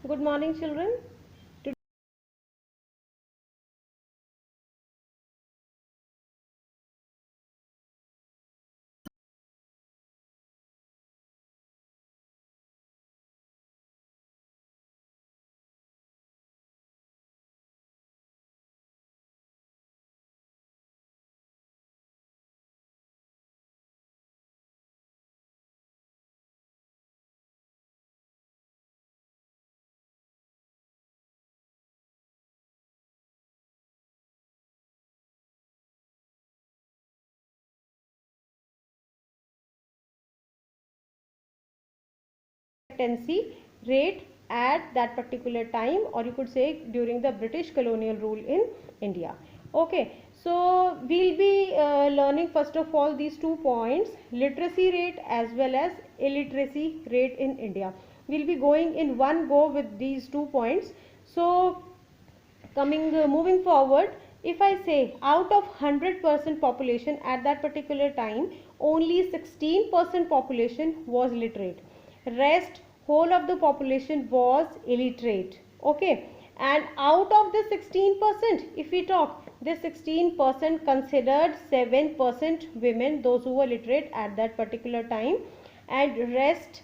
Good morning, children. Expectancy rate at that particular time, or you could say during the British colonial rule in India. Okay, so we'll be learning first of all these 2 points, literacy rate as well as illiteracy rate in India. We'll be going in one go with these 2 points. So moving forward, if I say out of 100% population at that particular time, only 16% population was literate, rest whole of the population was illiterate. Okay, and out of the 16%, if we talk, this 16% considered 7% women, those who were literate at that particular time, and rest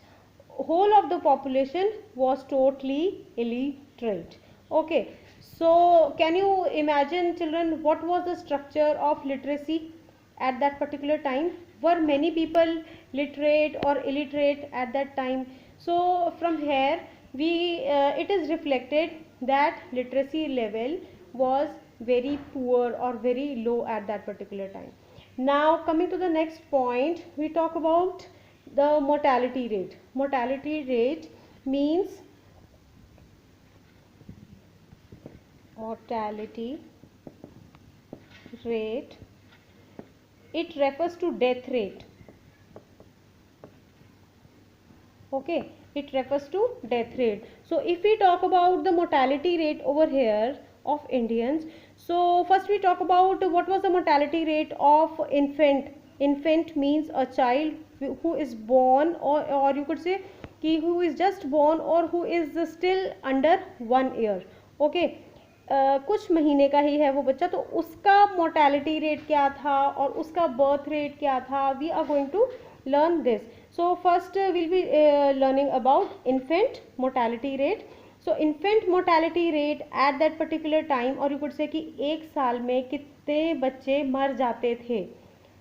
whole of the population was totally illiterate. Okay, so can you imagine, children, what was the structure of literacy at that particular time? Were many people literate or illiterate at that time? So from here we it is reflected that literacy level was very poor or very low at that particular time. Now coming to the next point, we talk about the mortality rate. Mortality rate means mortality rate, it refers to death rate. Okay, it refers to death rate. So if we talk about the mortality rate over here of Indians, so first we talk about what was the mortality rate of infant. Infant means a child who is born, or you could say who is just born or who is still under 1 year. Okay, कुछ महीने का ही है वो बच्चा, तो उसका mortality rate क्या था और उसका बर्थ रेट क्या था, we are going to learn this. So first we'll be learning about infant mortality rate. So infant mortality rate at that particular time, or you could say कि एक साल में कितने बच्चे मर जाते थे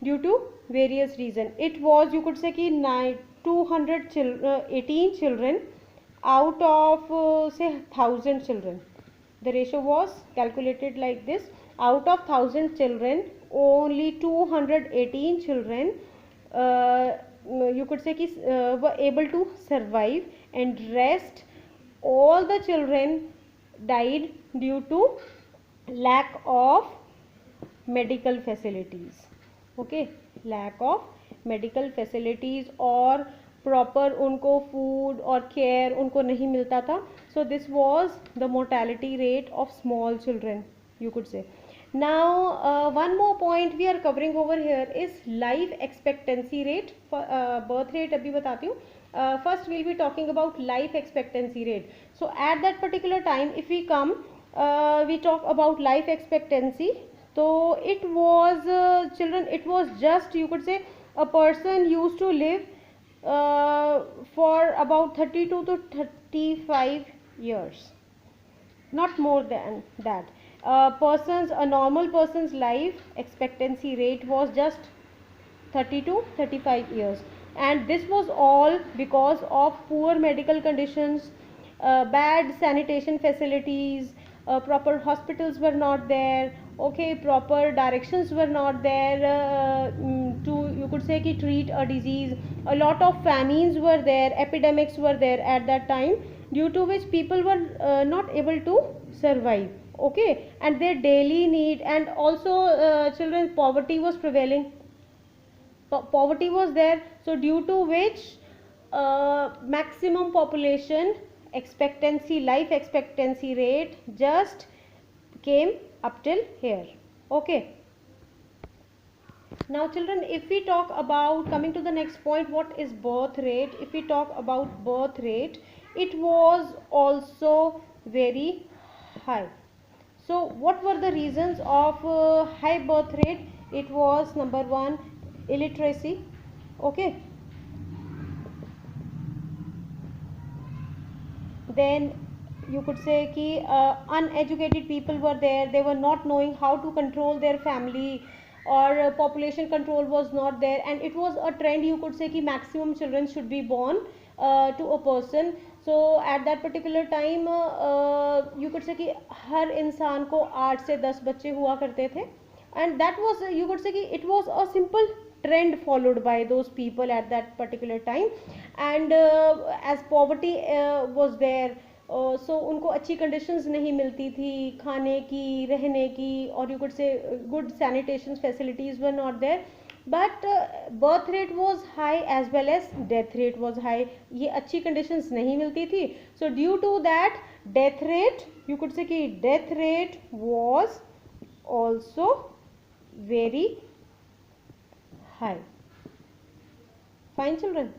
due to various reason. It was, you could say कि 218 children out of say 1000 children. The ratio was calculated like this: out of 1000 children, only 218 children you could say कि were able to survive, and rest all the children died due to lack of medical facilities. Okay, lack of medical facilities और proper उनको food और care उनको नहीं मिलता था. So this was the mortality rate of small children, you could say. Now one more point we are covering over here is life expectancy rate. Birth rate अभी बताती हूँ. First we'll be talking about life expectancy rate. So at that particular time, if we come we talk about life expectancy, so it was children, it was just, you could say, a person used to live for about 32 to 35 years, not more than that. A normal person's life expectancy rate was just 30 to 35 years, and this was all because of poor medical conditions, bad sanitation facilities, proper hospitals were not there. Okay, proper directions were not there to, you could say, ki treat a disease. A lot of famines were there, epidemics were there at that time, due to which people were not able to survive. Okay, and their daily need, and also children, poverty was prevailing. Poverty was there, so due to which maximum population expectancy, life expectancy rate just came up till here. Okay, now children, if we talk about, coming to the next point, what is birth rate? If we talk about birth rate, it was also very high. So what were the reasons of high birth rate? It was number one, illiteracy. Okay, then you could say कि uneducated people were there, they were not knowing how to control their family, or population control was not there, and it was a trend, you could say कि maximum children should be born to a person. So at that particular time you could say कि हर इंसान को 8 से 10 बच्चे हुआ करते थे, and that was you could say कि it was a simple trend followed by those people at that particular time. And as poverty was there, so उनको अच्छी conditions नहीं मिलती थी खाने की, रहने की, और you could say good sanitation facilities were not there. But birth rate was high as well as death rate was high. ये अच्छी conditions नहीं मिलती थी, so due to that death rate, you could say कि death rate was also very high. Fine children.